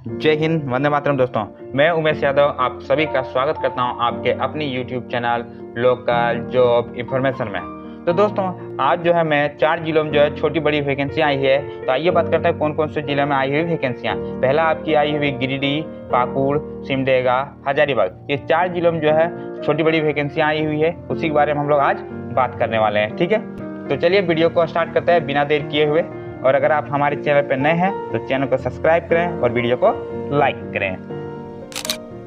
जय हिंद, वंदे मातरम। दोस्तों, मैं उमेश यादव आप सभी का स्वागत करता हूं आपके अपनी YouTube channel local job information में। तो दोस्तों, आज जो है मैं 4 जिलों में जो है छोटी बड़ी वैकेंसी आई है। तो आइए बात करते हैं कौन कौन से जिले में आई हुई वैकेंसियाँ। पहला आपकी आई हुई गिरिडीह, पाकुड़, सिमडेगा, हजारीबाग। ये 4 जिलों में जो है छोटी बड़ी वैकेंसियाँ आई हुई है, उसी के बारे में हम लोग आज बात करने वाले हैं। ठीक है, तो चलिए वीडियो को स्टार्ट करते हैं बिना देर किए हुए। और अगर आप हमारे चैनल पर नए हैं तो चैनल को सब्सक्राइब करें और वीडियो को लाइक करें।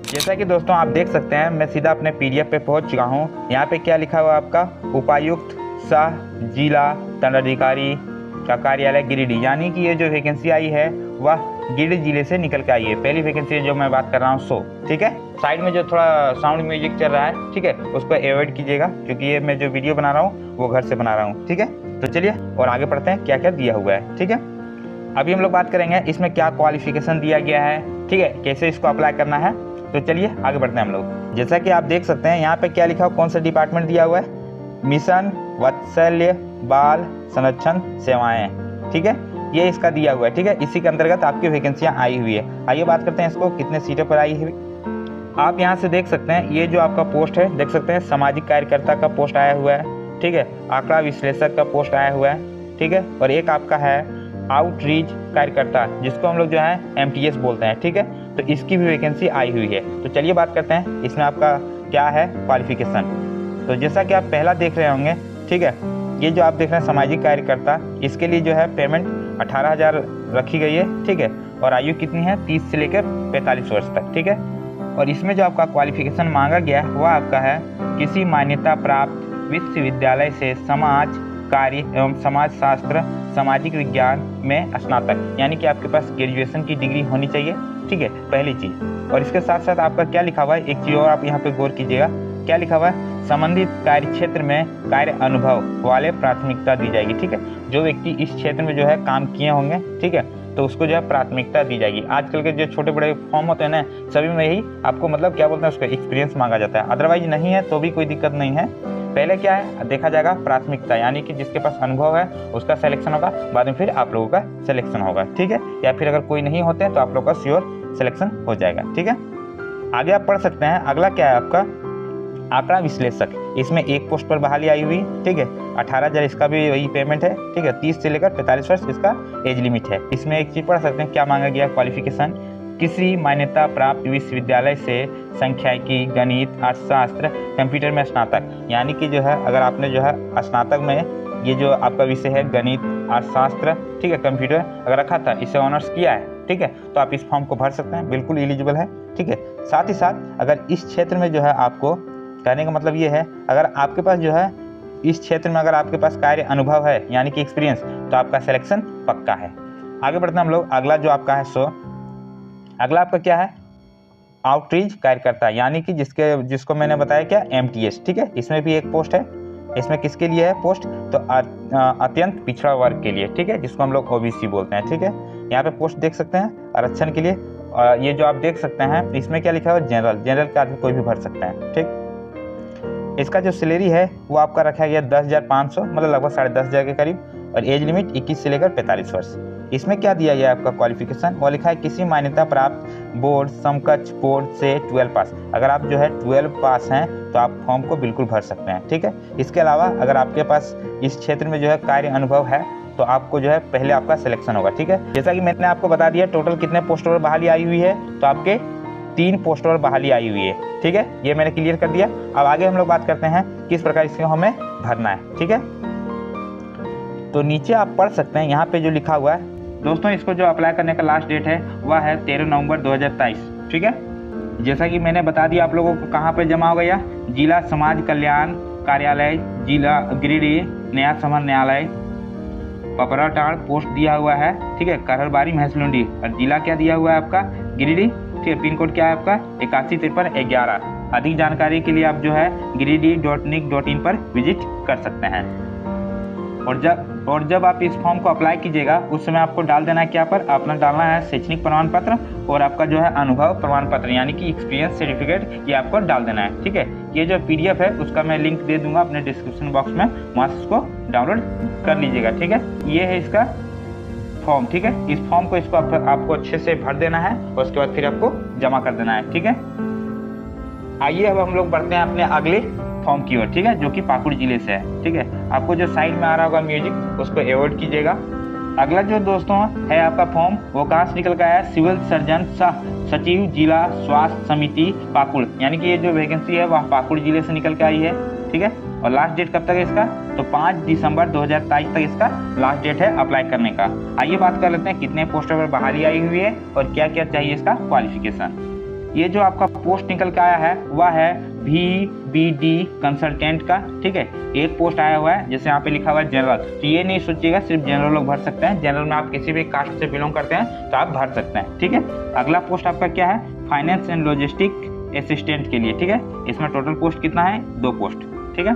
जैसा कि दोस्तों आप देख सकते हैं, मैं सीधा अपने पीडीएफ पे पहुंच चुका हूं। यहाँ पे क्या लिखा हुआ है आपका, उपायुक्त सह जिला दंडाधिकारी का कार्यालय गिरिडीह। यानी कि ये जो वैकेंसी आई है वह गिरिडीह जिले से निकल के आई है। पहली वैकेंसी जो मैं बात कर रहा हूँ सो, ठीक है। साइड में जो थोड़ा साउंड म्यूजिक चल रहा है, ठीक है, उसको अवॉइड कीजिएगा, क्योंकि ये मैं जो वीडियो बना रहा हूँ वो घर से बना रहा हूँ। ठीक है, तो चलिए और आगे बढ़ते हैं क्या क्या दिया हुआ है। ठीक है, अभी हम लोग बात करेंगे इसमें क्या क्वालिफिकेशन दिया गया है, ठीक है, कैसे इसको अप्लाई करना है। तो चलिए आगे बढ़ते हैं हम लोग। जैसा कि आप देख सकते हैं यहाँ पे क्या लिखा हुआ, कौन सा डिपार्टमेंट दिया हुआ है, मिशन वात्सल्य बाल संरक्षण सेवाएं। ठीक है, ये इसका दिया हुआ है। ठीक है, इसी के अंतर्गत आपकी वैकेंसियाँ आई हुई है। आइए बात करते हैं इसको कितने सीटों पर आई हुई। आप यहाँ से देख सकते हैं, ये जो आपका पोस्ट है देख सकते हैं, सामाजिक कार्यकर्ता का पोस्ट आया हुआ है। ठीक है, आंकड़ा विश्लेषक का पोस्ट आया हुआ है। ठीक है, और एक आपका है आउटरीच कार्यकर्ता, जिसको हम लोग जो है MTS बोलते हैं। ठीक है, तो इसकी भी वैकेंसी आई हुई है। तो चलिए बात करते हैं इसमें आपका क्या है क्वालिफिकेशन। तो जैसा कि आप पहला देख रहे होंगे, ठीक है, ये जो आप देख रहे हैं सामाजिक कार्यकर्ता, इसके लिए जो है पेमेंट 18,000 रखी गई है। ठीक है, और आयु कितनी है, 30 से लेकर 45 वर्ष तक। ठीक है, और इसमें जो आपका क्वालिफिकेशन मांगा गया है वह आपका है किसी मान्यता प्राप्त विश्वविद्यालय से समाज कार्य एवं समाज शास्त्र सामाजिक विज्ञान में स्नातक, यानी कि आपके पास ग्रेजुएशन की डिग्री होनी चाहिए। ठीक है, पहली चीज़। और इसके साथ साथ आपका क्या लिखा हुआ है, एक चीज़ और आप यहाँ पे गौर कीजिएगा, क्या लिखा हुआ है, संबंधित कार्य क्षेत्र में कार्य अनुभव वाले प्राथमिकता दी जाएगी। ठीक है, जो व्यक्ति इस क्षेत्र में जो है काम किए होंगे, ठीक है, तो उसको जो है प्राथमिकता दी जाएगी। आजकल के जो छोटे बड़े फॉर्म होते हैं ना, सभी में यही आपको मतलब क्या बोलते हैं, उसका एक्सपीरियंस मांगा जाता है। अदरवाइज नहीं है तो भी कोई दिक्कत नहीं है। पहले क्या है देखा जाएगा प्राथमिकता, यानी कि जिसके पास अनुभव है उसका सिलेक्शन होगा, बाद में फिर आप लोगों का सिलेक्शन होगा। ठीक है, या फिर अगर कोई नहीं होते हैं तो आप लोगों का श्योर सिलेक्शन हो जाएगा। ठीक है, आगे आप पढ़ सकते हैं। अगला क्या है आपका आंकड़ा विश्लेषक, इसमें एक पोस्ट पर बहाली आई हुई। ठीक है, 18,000 इसका भी वही पेमेंट है। ठीक है, 30 से लेकर 45 वर्ष इसका एज लिमिट है। इसमें एक चीज पढ़ सकते हैं क्या मांगा गया क्वालिफिकेशन, किसी मान्यता प्राप्त विश्वविद्यालय से सांख्यिकी गणित अर्थशास्त्र कंप्यूटर में स्नातक, यानी कि जो है अगर आपने जो है स्नातक में ये जो आपका विषय है गणित अर्थशास्त्र, ठीक है, कंप्यूटर अगर रखा था, इसे ऑनर्स किया है, ठीक है, तो आप इस फॉर्म को भर सकते हैं, बिल्कुल एलिजिबल है। ठीक है, साथ ही साथ अगर इस क्षेत्र में जो है आपको कहने का मतलब ये है, अगर आपके पास जो है इस क्षेत्र में अगर आपके पास कार्य अनुभव है यानी कि एक्सपीरियंस, तो आपका सिलेक्शन पक्का है। आगे बढ़ते हैं हम लोग। अगला जो आपका है सो अगला आपका क्या है, आउटरीच कार्यकर्ता, यानी कि जिसको मैंने बताया क्या MTS। ठीक है, इसमें भी एक पोस्ट है। इसमें किसके लिए है पोस्ट, तो अत्यंत पिछड़ा वर्ग के लिए। ठीक है, जिसको हम लोग OBC बोलते हैं। ठीक है, यहाँ पे पोस्ट देख सकते हैं आरक्षण के लिए। ये जो आप देख सकते हैं इसमें क्या लिखा हुआ है, जनरल का आदमी कोई भी भर सकते हैं। ठीक, इसका जो सैलरी है वो आपका रखा गया 10,500, मतलब लगभग 10,500 के करीब, और एज लिमिट 21 से लेकर 45 वर्ष। इसमें क्या दिया गया आपका क्वालिफिकेशन, वो लिखा है किसी मान्यता प्राप्त बोर्ड समकक्ष बोर्ड से 12 पास। अगर आप जो है 12 पास हैं तो आप फॉर्म को बिल्कुल भर सकते हैं। ठीक है, इसके अलावा अगर आपके पास इस क्षेत्र में जो है कार्य अनुभव है तो आपको जो है पहले आपका सिलेक्शन होगा। ठीक है, जैसा कि मैंने आपको बता दिया टोटल कितने पोस्टों पर बहाली आई हुई है, तो आपके 3 पोस्टों पर बहाली आई हुई है। ठीक है, ये मैंने क्लियर कर दिया। अब आगे हम लोग बात करते हैं किस प्रकार इसको हमें भरना है। ठीक है, तो नीचे आप पढ़ सकते हैं यहाँ पे जो लिखा हुआ है दोस्तों, इसको जो अप्लाई करने का लास्ट डेट है वह है 13 नवंबर 2023। ठीक है, जैसा कि मैंने बता दिया आप लोगों को कहाँ पर जमा हो गया, जिला समाज कल्याण कार्यालय जिला गिरिडीह, नया समर न्यायालय पपराटाड़ पोस्ट दिया हुआ है। ठीक है, करहरबारी महसलुंडी, और जिला क्या दिया हुआ है आपका गिरिडीह। ठीक है, पिन कोड क्या है आपका 815311। अधिक जानकारी के लिए आप जो है giridih.nic.in पर विजिट कर सकते हैं। और जब आप इस फॉर्म को अप्लाई कीजिएगा उस समय आपको डाल देना है क्या पर, अपना डालना है शैक्षणिक प्रमाण पत्र और आपका जो है अनुभव प्रमाण पत्र, यानी कि एक्सपीरियंस सर्टिफिकेट, ये आपको डाल देना है। ठीक है, ये जो PDF है उसका मैं लिंक दे दूंगा अपने डिस्क्रिप्शन बॉक्स में, वहाँ से उसको डाउनलोड कर लीजिएगा। ठीक है, ये है इसका फॉर्म, ठीक है। इस फॉर्म को आपको अच्छे से भर देना है और उसके बाद फिर आपको जमा कर देना है, ठीक है। आइए अब हम लोग बढ़ते हैं अपने अगले फॉर्म की ओर, ठीक है, जो कि पाकुड़ जिले से है, ठीक है। आपको जो साइड में आ रहा होगा म्यूजिक, उसको अवॉइड कीजिएगा। अगला जो दोस्तों है आपका फॉर्म, वो कहाँ से निकल कर आया, सिविल सर्जन सह सचिव जिला स्वास्थ्य समिति पाकुड़, यानी कि ये जो वैकेंसी है वह पाकुड़ जिले से निकल के आई है, ठीक है। और लास्ट डेट कब तक है इसका, तो 5 दिसंबर 2023 तक इसका लास्ट डेट है अप्लाई करने का। आइए बात कर लेते हैं कितने पोस्टों पर बहाली आई हुई है और क्या क्या चाहिए इसका क्वालिफिकेशन। ये जो आपका पोस्ट निकल के आया है वह है VBD कंसल्टेंट का, ठीक है। एक पोस्ट आया हुआ है जैसे यहाँ पे लिखा हुआ है जनरल, तो ये नहीं सोचिएगा सिर्फ जनरल लोग भर सकते हैं। जनरल में आप किसी भी कास्ट से बिलोंग करते हैं तो आप भर सकते हैं, ठीक है। अगला पोस्ट आपका क्या है, फाइनेंस एंड लॉजिस्टिक असिस्टेंट के लिए, ठीक है। इसमें टोटल पोस्ट कितना है, 2 पोस्ट, ठीक है।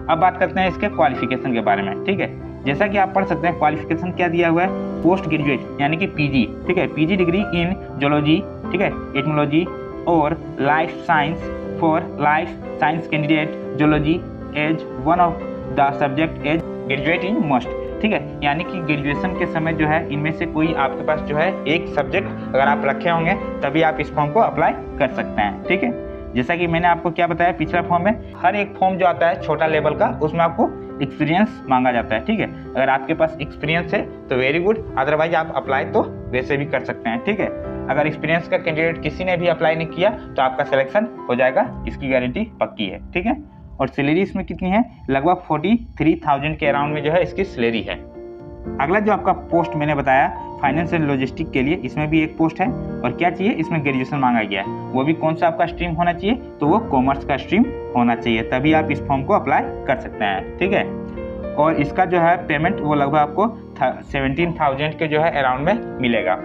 अब बात करते हैं इसके क्वालिफिकेशन के बारे में, ठीक है। जैसा कि आप पढ़ सकते हैं क्वालिफिकेशन क्या दिया हुआ है, पोस्ट ग्रेजुएट यानी कि PG, ठीक है। PG डिग्री इन जोलॉजी, ठीक है, एटमोलॉजी और life science for life science candidate zoology as one of the subject as graduate in must, ठीक है। यानी कि ग्रेजुएशन के समय जो है इनमें से कोई आपके पास जो है एक सब्जेक्ट अगर आप रखे होंगे तभी आप इस फॉर्म को अप्लाई कर सकते हैं, ठीक है। जैसा कि मैंने आपको क्या बताया पिछला फॉर्म में, हर एक फॉर्म जो आता है छोटा लेवल का उसमें आपको एक्सपीरियंस मांगा जाता है, ठीक है। अगर आपके पास एक्सपीरियंस है तो वेरी गुड, अदरवाइज आप अप्लाई तो वैसे भी कर सकते हैं, ठीक है। अगर एक्सपीरियंस का कैंडिडेट किसी ने भी अप्लाई नहीं किया तो आपका सिलेक्शन हो जाएगा, इसकी गारंटी पक्की है, ठीक है। और सैलरी इसमें कितनी है, लगभग 43,000 के अराउंड में जो है इसकी सैलरी है। अगला जो आपका पोस्ट मैंने बताया फाइनेंस एंड लॉजिस्टिक के लिए, इसमें भी एक पोस्ट है और क्या चाहिए, इसमें ग्रेजुएशन मांगा गया है। वो भी कौन सा आपका स्ट्रीम होना चाहिए, तो वो कॉमर्स का स्ट्रीम होना चाहिए, तभी आप इस फॉर्म को अप्लाई कर सकते हैं, ठीक है। और इसका जो है पेमेंट वो लगभग आपको 17,000 के जो है अराउंड में मिलेगा।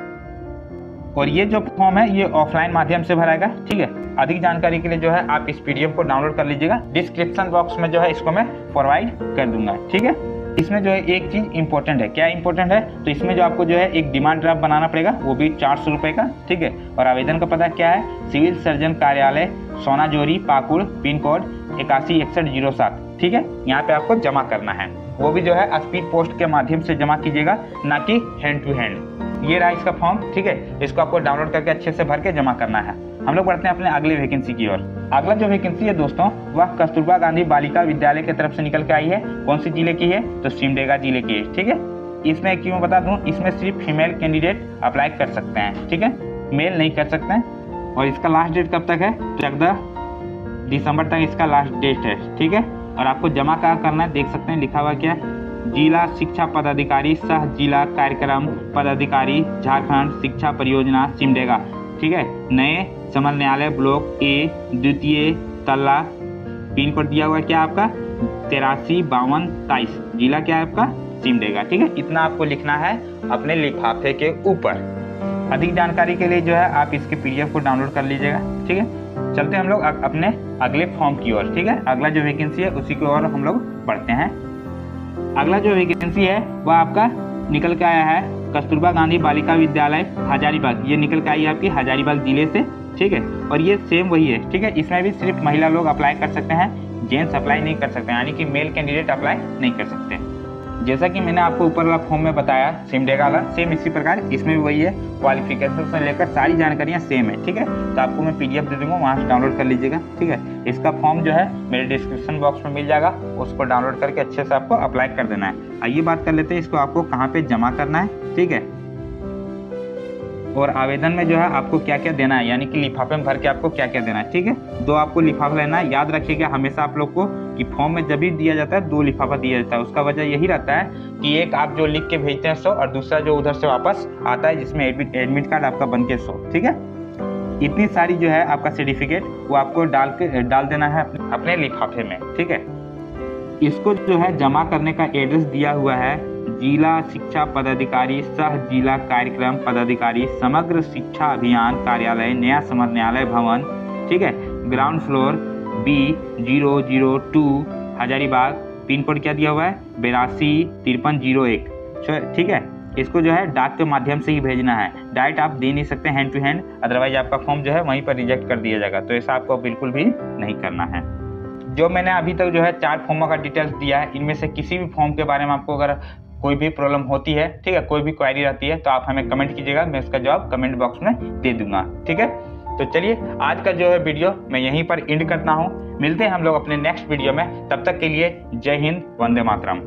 और ये जो फॉर्म है ये ऑफलाइन माध्यम से भराएगा, ठीक है। अधिक जानकारी के लिए जो है आप इस PDF को डाउनलोड कर लीजिएगा, डिस्क्रिप्शन बॉक्स में जो है इसको मैं प्रोवाइड कर दूंगा, ठीक है। इसमें जो है एक चीज इंपॉर्टेंट है, क्या इंपॉर्टेंट है, तो इसमें जो आपको जो है एक डिमांड ड्राफ्ट बनाना पड़ेगा, वो भी 400 रुपये का, ठीक है। और आवेदन का पता क्या है, सिविल सर्जन कार्यालय सोनाजोरी पाकुड़, पिन कोड 816107, ठीक है। यहाँ पे आपको जमा करना है, वो भी जो है स्पीड पोस्ट के माध्यम से जमा कीजिएगा, ना कि हैंड टू हैंड। ये रहा इसका फॉर्म, ठीक है। इसको आपको डाउनलोड करके अच्छे से भर के जमा करना है। हम लोग बढ़ते हैं अपने अगले वैकेंसी की ओर। अगला जो वैकेंसी है दोस्तों वह कस्तूरबा गांधी बालिका विद्यालय की तरफ से निकल के आई है। कौन सी जिले की है, तो सिमडेगा जिले की है, ठीक है। इसमें क्यों बता दूं, इसमें सिर्फ फीमेल कैंडिडेट अप्लाई कर सकते हैं, ठीक है, मेल नहीं कर सकते हैं। और इसका लास्ट डेट कब तक है, तो 14 दिसंबर तक इसका लास्ट डेट है, ठीक है। और आपको जमा कहाँ करना है, देख सकते हैं लिखा हुआ क्या है, जिला शिक्षा पदाधिकारी सह जिला कार्यक्रम पदाधिकारी झारखंड शिक्षा परियोजना सिमडेगा, ठीक है। नए समर न्यायालय ब्लॉक A द्वितीय तल्ला, पिन कोड दिया हुआ है क्या आपका 835223, जिला क्या है आपका सिमडेगा, ठीक है। इतना आपको लिखना है अपने लिफाफे के ऊपर। अधिक जानकारी के लिए जो है आप इसके PDF को डाउनलोड कर लीजिएगा, ठीक है। चलते हैं हम लोग अपने अगले फॉर्म की ओर, ठीक है। अगला जो वैकेंसी है उसी की ओर हम लोग बढ़ते हैं। अगला जो वैकेंसी है वह आपका निकल के आया है कस्तूरबा गांधी बालिका विद्यालय हजारीबाग, ये निकल के आई है आपकी हजारीबाग जिले से, ठीक है। और ये सेम वही है, ठीक है। इसमें भी सिर्फ महिला लोग अप्लाई कर सकते हैं, जेंट्स अप्लाई नहीं कर सकते, यानी कि मेल कैंडिडेट अप्लाई नहीं कर सकते। जैसा कि मैंने आपको ऊपर वाला फॉर्म में बताया सिमडेगा वाला, सेम इसी प्रकार इसमें भी वही है, क्वालिफिकेशन से लेकर सारी जानकारियाँ सेम है, ठीक है। तो आपको मैं PDF दे दूंगा, वहाँ से डाउनलोड कर लीजिएगा, ठीक है। इसका फॉर्म जो है मेरे डिस्क्रिप्शन बॉक्स में मिल जाएगा, उसको डाउनलोड करके अच्छे से आपको अप्लाई कर देना है। आइए बात कर लेते हैं इसको आपको कहाँ पे जमा करना है, ठीक है। और आवेदन में जो है आपको क्या क्या देना है, यानी कि लिफाफे में भर के आपको क्या क्या देना है, ठीक है। 2 आपको लिफाफा लेना है। याद रखिएगा हमेशा आप लोग को कि फॉर्म में जब भी दिया जाता है 2 लिफाफा दिया जाता है। उसका वजह यही रहता है कि एक आप जो लिख के भेजते हैं 100 और दूसरा जो उधर से वापस आता है जिसमें एडमिट कार्ड आपका बन के 100, ठीक है। इतनी सारी जो है आपका सर्टिफिकेट वो आपको डाल देना है अपने लिफाफे में, ठीक है। इसको जो है जमा करने का एड्रेस दिया हुआ है जिला शिक्षा पदाधिकारी सह जिला कार्यक्रम पदाधिकारी समग्र शिक्षा अभियान कार्यालय नया समर न्यायालय भवन, ठीक है, ground floor B002 Hazaribagh. Pin code क्या दिया हुआ है 825301, ठीक है। इसको जो है डाक के माध्यम से ही भेजना है, डायरेक्ट आप दे नहीं सकते हैंड टू हैंड, अदरवाइज आपका फॉर्म जो है वहीं पर रिजेक्ट कर दिया जाएगा। तो ऐसा आपको बिल्कुल भी नहीं करना है। जो मैंने अभी तक जो है 4 फॉर्मों का डिटेल्स दिया है, इनमें से किसी भी फॉर्म के बारे में आपको अगर कोई भी प्रॉब्लम होती है, ठीक है, कोई भी क्वेरी रहती है तो आप हमें कमेंट कीजिएगा, मैं उसका जवाब कमेंट बॉक्स में दे दूंगा, ठीक है। तो चलिए आज का जो है वीडियो मैं यहीं पर एंड करता हूँ। मिलते हैं हम लोग अपने नेक्स्ट वीडियो में, तब तक के लिए जय हिंद, वंदे मातरम।